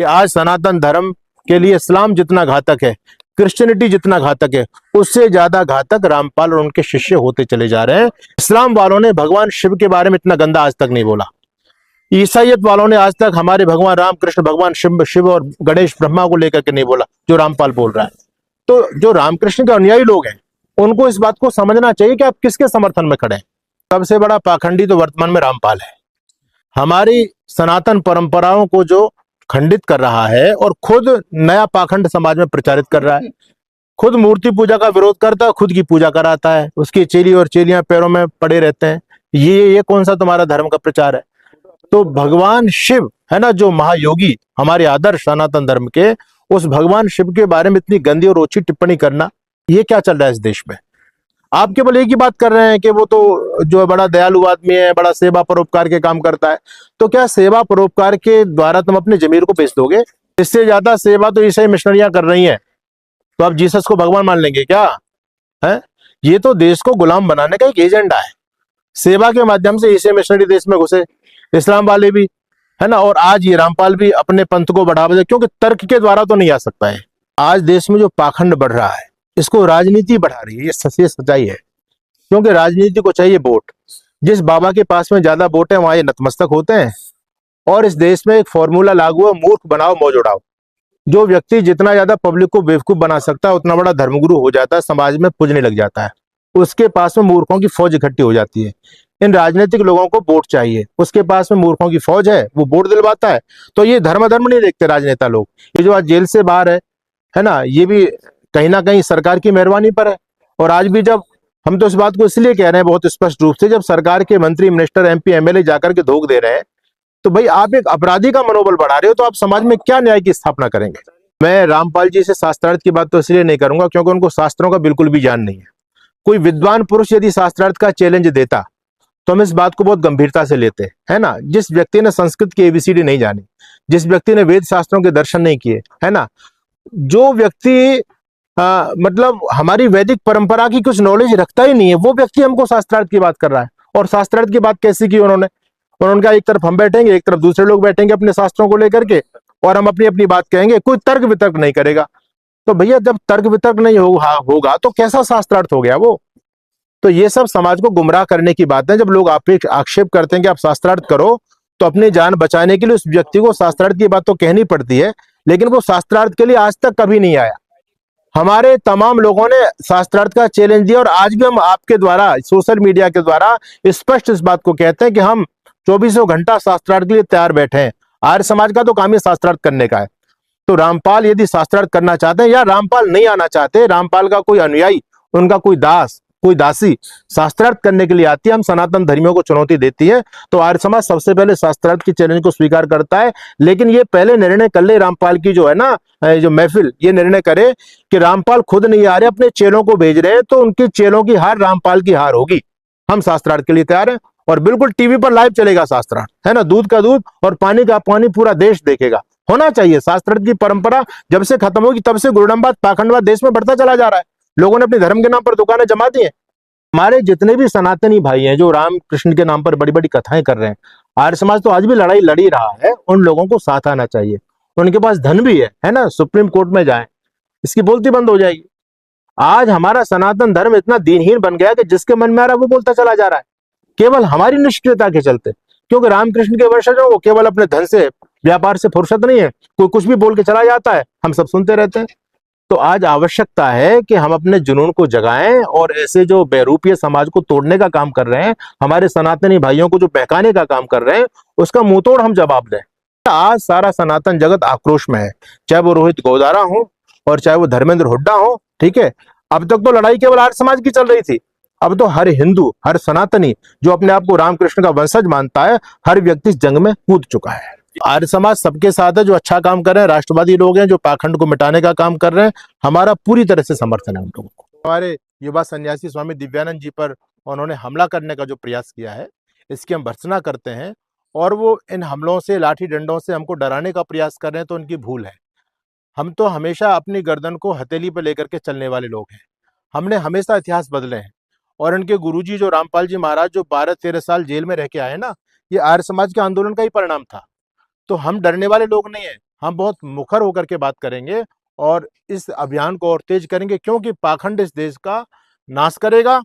कि आज सनातन धर्म के लिए इस्लाम जितना घातक है, क्रिश्चियनिटी जितना घातक है, उससे ज्यादा घातक रामपाल और उनके शिष्य होते चले जा रहे हैं। इस्लाम वालों ने भगवान शिव के बारे में इतना गंदा आज तक नहीं बोला। ईसाइयत वालों ने आज तक हमारे भगवान राम कृष्ण, भगवान शिव और गणेश ब्रह्मा को लेकर के नहीं बोला जो रामपाल बोल रहा है। तो जो रामकृष्ण के अनुयायी लोग हैं उनको इस बात को समझना चाहिए कि आप किसके समर्थन में खड़े हैं। सबसे बड़ा पाखंडी तो वर्तमान में रामपाल है। हमारी सनातन परंपराओं को जो खंडित कर रहा है और खुद नया पाखंड समाज में प्रचारित कर रहा है। खुद मूर्ति पूजा का विरोध करता है, खुद की पूजा कराता है, उसकी चेली और चेलियां पैरों में पड़े रहते हैं। ये कौन सा तुम्हारा धर्म का प्रचार है? तो भगवान शिव है ना, जो महायोगी हमारे आदर्श सनातन धर्म के, उस भगवान शिव के बारे में इतनी गंदी और ओछी टिप्पणी करना, ये क्या चल रहा है इस देश में? आप केवल एक ही बात कर रहे हैं कि वो तो जो बड़ा दयालु आदमी है, बड़ा सेवा परोपकार के काम करता है। तो क्या सेवा परोपकार के द्वारा तुम अपने जमीर को बेच दोगे? इससे ज्यादा सेवा तो ईसाई मिशनरियां कर रही हैं। तो आप जीसस को भगवान मान लेंगे क्या? है ये तो देश को गुलाम बनाने का एक एजेंडा है। सेवा के माध्यम से ईसाई मिशनरी देश में घुसे, इस्लाम वाले भी, है ना, और आज ये रामपाल भी अपने पंथ को बढ़ावा दे, क्योंकि तर्क के द्वारा तो नहीं आ सकता है। आज देश में जो पाखंड बढ़ रहा है, इसको राजनीति बढ़ा रही है। ये सच्चाई है, क्योंकि राजनीति को चाहिए वोट। जिस बाबा के पास में ज्यादा वोट है वहां ये नतमस्तक होते हैं। और इस देश में एक फॉर्मूला लागू है, मूर्ख बनाओ मौज उड़ाओ। जो व्यक्ति जितना ज्यादा पब्लिक को बेवकूफ बना सकता है उतना बड़ा धर्मगुरु हो जाता है, समाज में पूजने लग जाता है। उसके पास में मूर्खों की फौज इकट्ठी हो जाती है। इन राजनीतिक लोगों को वोट चाहिए, उसके पास में मूर्खों की फौज है, वो वोट दिलवाता है। तो ये धर्म नहीं देखते राजनेता लोग। ये जो आज जेल से बाहर है ना, ये भी कहीं ना कहीं सरकार की मेहरबानी पर है। और आज भी जब हम तो इस बात को इसलिए कह रहे हैं बहुत स्पष्ट रूप से, जब सरकार के मंत्री, मिनिस्टर, एमपी, एमएलए जाकर के धोख दे रहे हैं, तो भाई आप एक अपराधी का मनोबल बढ़ा रहे हो, तो आप समाज में क्या न्याय की स्थापना करेंगे? मैं रामपाल जी से शास्त्रार्थ की बात तो इसलिए नहीं करूंगा क्योंकि उनको शास्त्रों का बिल्कुल भी ज्ञान नहीं है। कोई विद्वान पुरुष यदि शास्त्रार्थ का चैलेंज देता तो हम इस बात को बहुत गंभीरता से लेते हैं, है ना। जिस व्यक्ति ने संस्कृत की एबीसीडी नहीं जानी, जिस व्यक्ति ने वेद शास्त्रों के दर्शन नहीं किए, है ना, जो व्यक्ति मतलब हमारी वैदिक परंपरा की कुछ नॉलेज रखता ही नहीं है, वो व्यक्ति हमको शास्त्रार्थ की बात कर रहा है। और शास्त्रार्थ की बात कैसी की उन्होंने कहा एक तरफ हम बैठेंगे, एक तरफ दूसरे लोग बैठेंगे अपने शास्त्रों को लेकर के, और हम अपनी अपनी बात कहेंगे, कोई तर्क वितर्क नहीं करेगा। तो भैया जब तर्क वितर्क नहीं होगा तो कैसा शास्त्रार्थ हो गया वो? तो ये सब समाज को गुमराह करने की बात है। जब लोग आक्षेप करते हैं कि आप शास्त्रार्थ करो, तो अपनी जान बचाने के लिए उस व्यक्ति को शास्त्रार्थ की बात तो कहनी पड़ती है, लेकिन वो शास्त्रार्थ के लिए आज तक कभी नहीं आया। हमारे तमाम लोगों ने शास्त्रार्थ का चैलेंज दिया, और आज भी हम आपके द्वारा, सोशल मीडिया के द्वारा स्पष्ट इस बात को कहते हैं कि हम 24 घंटा शास्त्रार्थ के लिए तैयार बैठे हैं। आर्य समाज का तो काम ही शास्त्रार्थ करने का है। तो रामपाल यदि शास्त्रार्थ करना चाहते हैं, या रामपाल नहीं आना चाहते, रामपाल का कोई अनुयायी, उनका कोई दास, कोई दासी शास्त्रार्थ करने के लिए आती है, हम सनातन धर्मियों को चुनौती देती है, तो आर्य समाज सबसे पहले शास्त्रार्थ की चैलेंज को स्वीकार करता है। लेकिन ये पहले निर्णय कर ले, रामपाल की जो है ना जो महफिल, ये निर्णय करे कि रामपाल खुद नहीं आ रहे, अपने चेलों को भेज रहे हैं, तो उनके चेलों की हार रामपाल की हार होगी। हम शास्त्रार्थ के लिए तैयार हैं, और बिल्कुल टीवी पर लाइव चलेगा शास्त्रार्थ, है ना। दूध का दूध और पानी का पानी पूरा देश देखेगा। होना चाहिए। शास्त्रार्थ की परंपरा जब से खत्म होगी तब से गुरडमवाद, पाखंडवाद देश में बढ़ता चला जा रहा है। लोगों ने अपने धर्म के नाम पर दुकानें जमा दी हैं। हमारे जितने भी सनातनी भाई हैं जो राम कृष्ण के नाम पर बड़ी बड़ी कथाएं कर रहे हैं, आर्य समाज तो आज भी लड़ाई लड़ी रहा है। उन लोगों को साथ आना चाहिए। उनके पास धन भी है ना, सुप्रीम कोर्ट में जाए, इसकी बोलती बंद हो जाएगी। आज हमारा सनातन धर्म इतना दीनहीन बन गया कि जिसके मन में आ रहा है वो बोलता चला जा रहा है, केवल हमारी निष्क्रियता के चलते। क्योंकि रामकृष्ण के वंशजों को केवल अपने धन से, व्यापार से फुर्सत नहीं है, कोई कुछ भी बोल के चला जाता है, हम सब सुनते रहते हैं। तो आज आवश्यकता है कि हम अपने जुनून को जगाएं, और ऐसे जो बेरूपीय समाज को तोड़ने का काम कर रहे हैं, हमारे सनातनी भाइयों को जो बहकाने का काम कर रहे हैं, उसका मुंहतोड़ हम जवाब दें। आज सारा सनातन जगत आक्रोश में है, चाहे वो रोहित गोदारा हो और चाहे वो धर्मेंद्र हुड्डा हो, ठीक है। अब तक तो लड़ाई केवल आर्य समाज की चल रही थी, अब तो हर हिंदू, हर सनातनी जो अपने आप को रामकृष्ण का वंशज मानता है, हर व्यक्ति इस जंग में कूद चुका है। आर्य समाज सबके साथ है, जो अच्छा काम कर रहे हैं, राष्ट्रवादी लोग हैं जो पाखंड को मिटाने का काम कर रहे हैं। हमारा पूरी तरह से समर्थन है उन लोगों को। हमारे युवा सन्यासी स्वामी दिव्यानंद जी पर उन्होंने हमला करने का जो प्रयास किया है, इसकी हम भर्त्सना करते हैं। और वो इन हमलों से, लाठी डंडों से हमको डराने का प्रयास कर रहे हैं, तो उनकी भूल है। हम तो हमेशा अपनी गर्दन को हथेली पर लेकर के चलने वाले लोग हैं। हमने हमेशा इतिहास बदले हैं। और इनके गुरुजी जो रामपाल जी महाराज जो 12-13 साल जेल में रह के आए ना, ये आर्य समाज के आंदोलन का ही परिणाम था। तो हम डरने वाले लोग नहीं है। हम बहुत मुखर होकर के बात करेंगे और इस अभियान को और तेज करेंगे, क्योंकि पाखंड इस देश का नाश करेगा